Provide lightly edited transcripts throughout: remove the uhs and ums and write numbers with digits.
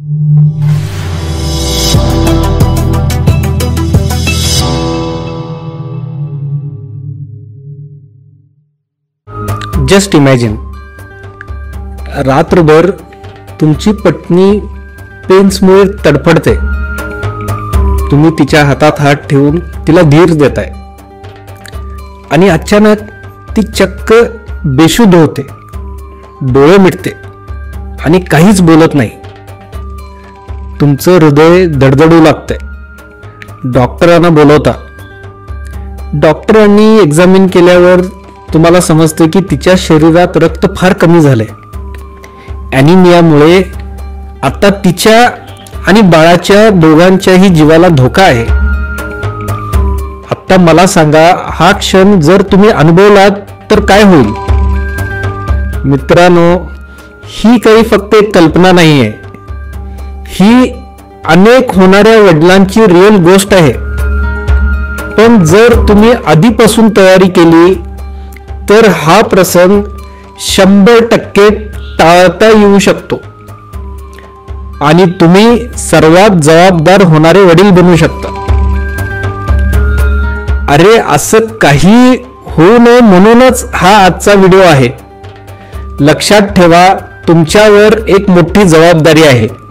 Just imagine, रात्रभर तुमची पत्नी पेन्समुळे तडफडते. तुम्ही तिच्या हातात हात ठेवून तिला धीर देताय आणि अचानक ती चक्क बेशुद्ध होते, डोळे मिटते आणि काहीच बोलत नाही. तुमचं हृदय धडधडू लागतंय. डॉक्टरांना बोलवता. डॉक्टरांनी एक्झामिन केल्यावर तुम्हाला समजते की तिच्या शरीरात रक्त फार कमी झाले. ॲनिमियामुळे आता तिच्या आणि बाळाच्या दोघांच्याही जीवाला धोका आहे. आता मला सांगा, हा क्षण जर तुम्ही अनुभवलात तर काय होईल? मित्रांनो, ही काही फक्त एक कल्पना नाही आहे. ही अनेक होणाऱ्या वडिलांची रिअल गोष्ट आहे. पण जर तुम्ही आधीपासून तयारी केली तर हा प्रसंग 100% टाळता येऊ शकतो आणि तुम्ही सर्वात जबाबदार होणारे वडील बनू शकता. अरे, असं काही होऊ नये म्हणूनच हा आजचा व्हिडिओ आहे. लक्षात ठेवा, तुमच्यावर एक मोठी जबाबदारी आहे.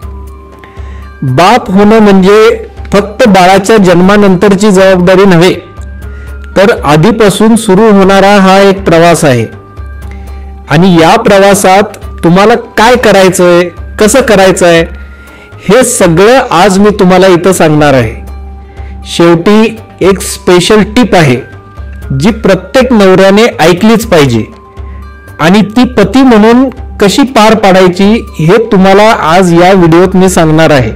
बाप होणं म्हणजे फक्त बाळाच्या जन्मानंतरची जबाबदारी नव्हे, तर आधीपासून सुरू होणारा हा एक प्रवास आहे. आणि या प्रवासात तुम्हाला काय करायचंय, कसं करायचंय, हे सगळं आज मी तुम्हाला इथं सांगणार आहे. शेवटी एक स्पेशल टिप आहे जी प्रत्येक नवऱ्याने ऐकलीच पाहिजे आणि ती पती म्हणून कशी पार पाडायची हे तुम्हाला आज या व्हिडिओत मी सांगणार आहे.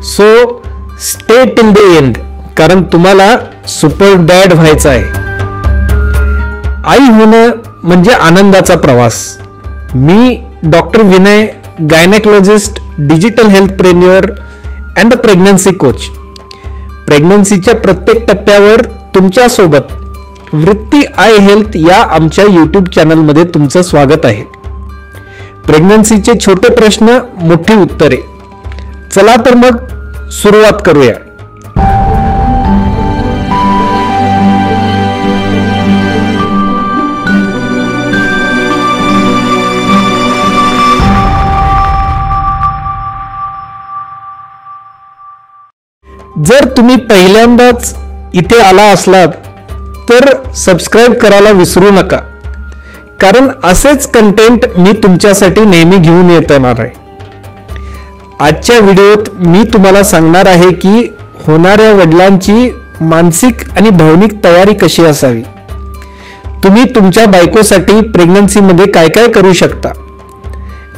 So stay till the end, कारण तुम्हाला सुपर डॅड व्हायचं आहे. आई होणं म्हणजे आनंदाचा प्रवास. मी doctor Vinay, gynaecologist, digital healthpreneur and pregnancy coach. प्रेग्नन्सीच्या प्रत्येक टप्प्यावर तुमच्यासोबत वृत्ती आय हेल्थ या आमच्या यूट्यूब चॅनलमध्ये तुमचं स्वागत आहे. प्रेग्नन्सीचे छोटे प्रश्न, मोठी उत्तरे. चला तर मग सुरुवात करूया. जर तुम्ही पहिल्यांदाच इथे आला असलात तर सबस्क्राईब करायला विसरू नका, कारण असेच कंटेंट मी तुमच्यासाठी नेहमी घेऊन येणार आहे. आजच्या व्हिडिओत मी तुम्हाला सांगणार आहे की होणाऱ्या वडिलांची मानसिक आणि भावनिक तयारी कशी असावी. तुम्ही तुमच्या बायकोसाठी प्रेग्नन्सीमध्ये काय काय करू शकता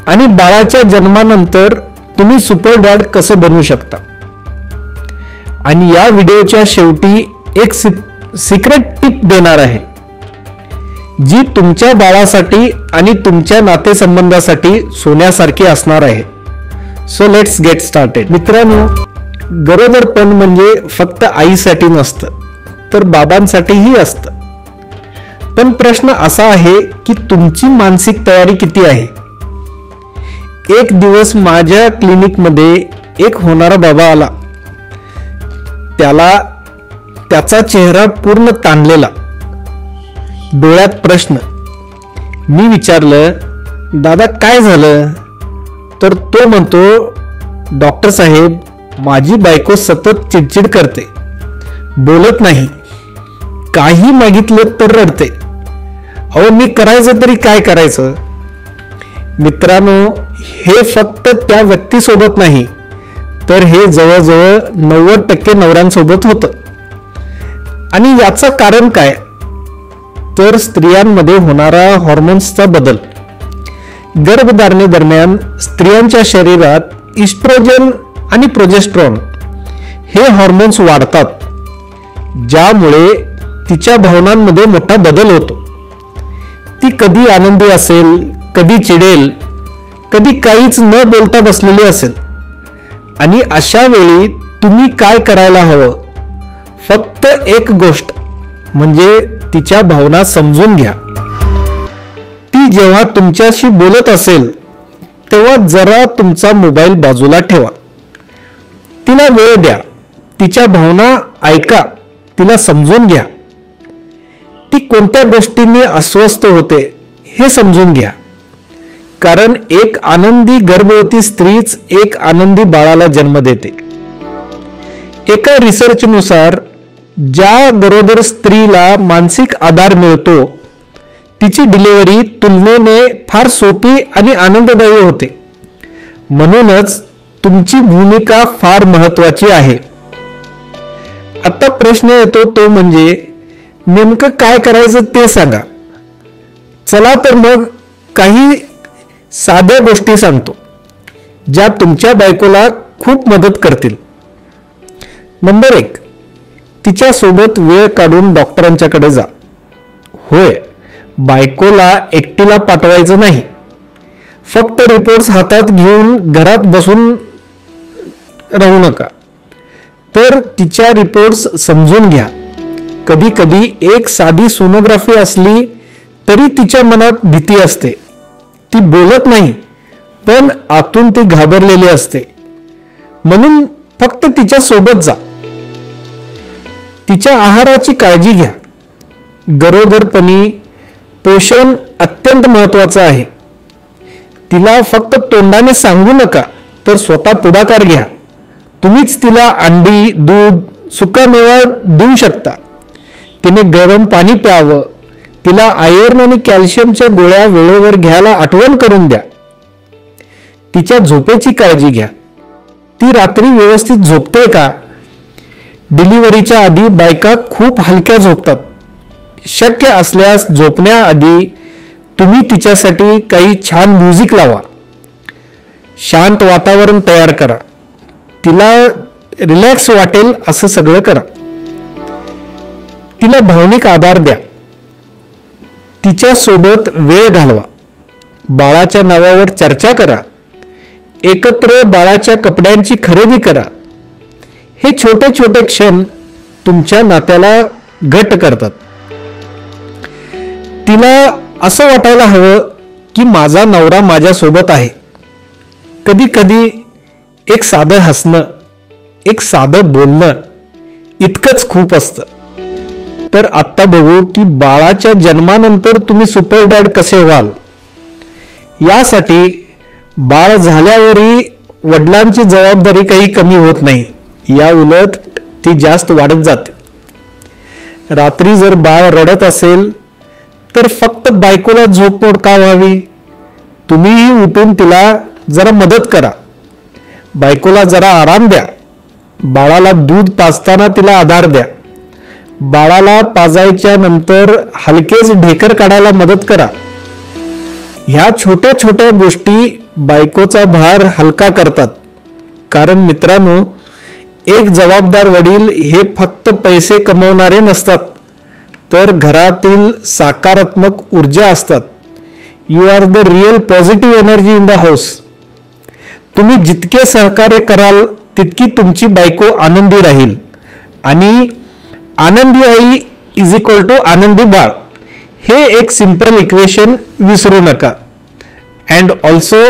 आणि बाळाच्या जन्मानंतर तुम्ही सुपर डॅड कसं बनवू शकता. आणि या व्हिडिओच्या शेवटी एक सिक्रेट टिप देणार आहे जी तुमच्या बाळासाठी आणि तुमच्या नातेसंबंधासाठी सोन्यासारखी असणार आहे. So let's get started. मित्रांनो, गरोदरपण म्हणजे फक्त आईसाठी नसतं, तर बाबांसाठीही असतं. पण प्रश्न असा आहे की तुमची मानसिक तयारी किती आहे. एक दिवस माझ्या क्लिनिकमध्ये एक होणारा बाबा आला. त्याचा चेहरा पूर्ण ताणलेला, डोळ्यात प्रश्न. मी विचारलं, दादा काय झालं? तर तो म्हणतो, डॉक्टर साहेब, माझी बायको सतत चिडचिड करते, बोलत नाही, काही मागितलं तर रडते. अहो, मी करायचं तरी काय करायचं? मित्रांनो, हे फक्त त्या व्यक्तीसोबत नाही, तर हे जवळजवळ 90% नवऱ्यांसोबत होतं. आणि याचं कारण काय? तर स्त्रियांमध्ये होणारा हॉर्मोन्सचा बदल. गर्भधारणेदरम्यान स्त्रियांच्या शरीरात इस्ट्रोजन आणि प्रोजेस्ट्रॉन हे हॉर्मोन्स वाढतात, ज्यामुळे तिच्या भावनांमध्ये मोठा बदल होतो. ती कधी आनंदी असेल, कधी चिडेल, कधी काहीच न बोलता बसलेली असेल. आणि अशा वेळी तुम्ही काय करायला हवं? फक्त एक गोष्ट, म्हणजे तिच्या भावना समजून घ्या. ती जेव्हा तुमच्याशी बोलत असेल तेव्हा जरा तुमचा मोबाईल बाजूला ठेवा. तिला वेळ द्या, तिच्या भावना ऐका, तिला समजून घ्या. ती कोणत्या गोष्टींनी अस्वस्थ होते हे समजून घ्या. कारण एक आनंदी गर्भवती स्त्रीच एक आनंदी बाळाला जन्म देते. एका रिसर्चनुसार ज्या गरोदर स्त्रीला मानसिक आधार मिळतो तिची डिलिव्हरी तुलनेने फार सोपी आणि आनंददायी होते. म्हणूनच तुमची भूमिका फार महत्वाची आहे. आता प्रश्न येतो तो म्हणजे नेमकं काय करायचं ते सांगा. चला तर मग काही साध्या गोष्टी सांगतो ज्या तुमच्या बायकोला खूप मदत करतील. नंबर 1, तिच्या सोबत वेळ काढून डॉक्टरांच्याकडे जा. होय, बायकोला एकटीला पाठवायचं नाही. फक्त रिपोर्ट्स हातात घेऊन घरात बसून राहू नका. तर तिच्या रिपोर्ट्स समजून घ्या. कधी कधी एक साधी सोनोग्राफी असली तरी तिच्या मनात भीती असते. ती बोलत नाही, पण आतून ती घाबरलेली असते. म्हणून फक्त तिच्या सोबत जा. तिच्या आहाराची काळजी घ्या. गरोदरपणी पोषण अत्यंत महत्वाचं आहे. तिला फक्त तोंडाने सांगू नका, तर स्वतः पुढाकार घ्या. तुम्हीच तिला अंडी, दूध, सुकामेवा देऊ शकता. तिने गरम पाणी प्यावं. तिला आयर्न आणि कॅल्शियमच्या गोळ्या वेळेवर घ्यायला आठवण करून द्या. तिच्या झोपेची काळजी घ्या. ती रात्री व्यवस्थित झोपते का? डिलिव्हरीच्या आधी बायका खूप हलक्या झोपतात. शक्य असल्यास झोपण्याआधी तुम्ही तिच्यासाठी काही छान म्युझिक लावा. शांत वातावरण तयार करा. तिला रिलॅक्स वाटेल असं सगळं करा. तिला भावनिक आधार द्या. तिच्या सोबत वेळ घालवा. बाळाच्या नावावर चर्चा करा. एकत्र बाळाच्या कपड्यांची खरेदी करा. हे छोटे छोटे क्षण तुमच्या नात्याला घट्ट करतात. तिला असं वाटायला हवं की माझा नवरा माझ्या सोबत आहे. कधी कधी एक साधं हसणं, एक साधं बोलणं इतकंच खूप असतं. तर आत्ता बघू की बाळाच्या जन्मानंतर तुम्ही सुपर डॅड कसे व्हाल. यासाठी बाळ झाल्यावरही वडिलांची जबाबदारी काही कमी होत नाही. या उलट ती जास्त वाढत जाते. रात्री जर बाळ रडत असेल तर फक्त बायकोला झोपमोड का व्हावी? तुम्हीही उठून तिला जरा मदत करा. बायकोला जरा आराम द्या. बाळाला दूध पाजताना तिला आधार द्या. बाळाला पाजायच्या नंतर हलकेच ढेकर काढायला मदत करा. ह्या छोट्या छोट्या गोष्टी बायकोचा भार हलका करतात. कारण मित्रांनो, एक जबाबदार वडील हे फक्त पैसे कमवणारे नसतात, तर घरातील सकारात्मक ऊर्जा असतात. You are the real positive energy in the house. तुम्ही जितके सहकार्य कराल तितकी तुमची बायको आनंदी राहील. आणि आनंदी आई इज इक्वल टू आनंदी बाळ, हे एक सिंपल इक्वेशन विसरू नका. And also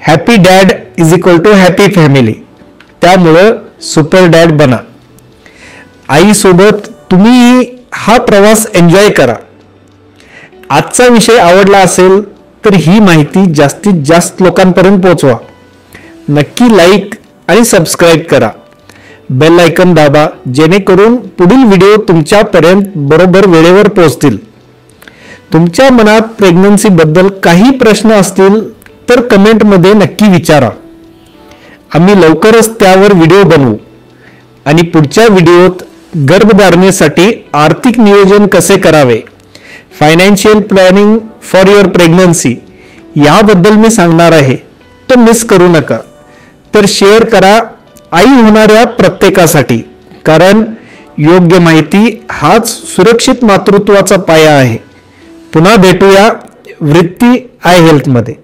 happy dad is equal to happy family. त्यामुळं सुपर डॅड बना. आईसोबत तुम्ही हा प्रवास एन्जॉय करा. आजचा विषय आवडला असेल तर ही माहिती जास्तीत जास्त लोकांपर्यंत पोहोचवा. नक्की लाईक आणि सबस्क्राईब करा. बेल आयकन दाबा, जेणेकरून पुढील व्हिडिओ तुमच्यापर्यंत बरोबर वेळेवर पोहोचतील. तुमच्या मनात प्रेग्नन्सी बद्दल काही प्रश्न असतील तर कमेंटमध्ये नक्की विचारा. आम्ही लवकरच त्यावर व्हिडिओ बनवू. आणि पुढच्या व्हिडिओत गर्भधारणेसाठी आर्थिक नियोजन कसे करावे, financial planning for your pregnancy याबद्दल मी सांगणार आहे. तो मिस करू नका. तर शेअर करा आई होणाऱ्या प्रत्येकासाठी. कारण योग्य माहिती हाच सुरक्षित मातृत्वाचा पाया आहे. पुन्हा भेटूया वृत्ती आय हेल्थ मध्ये.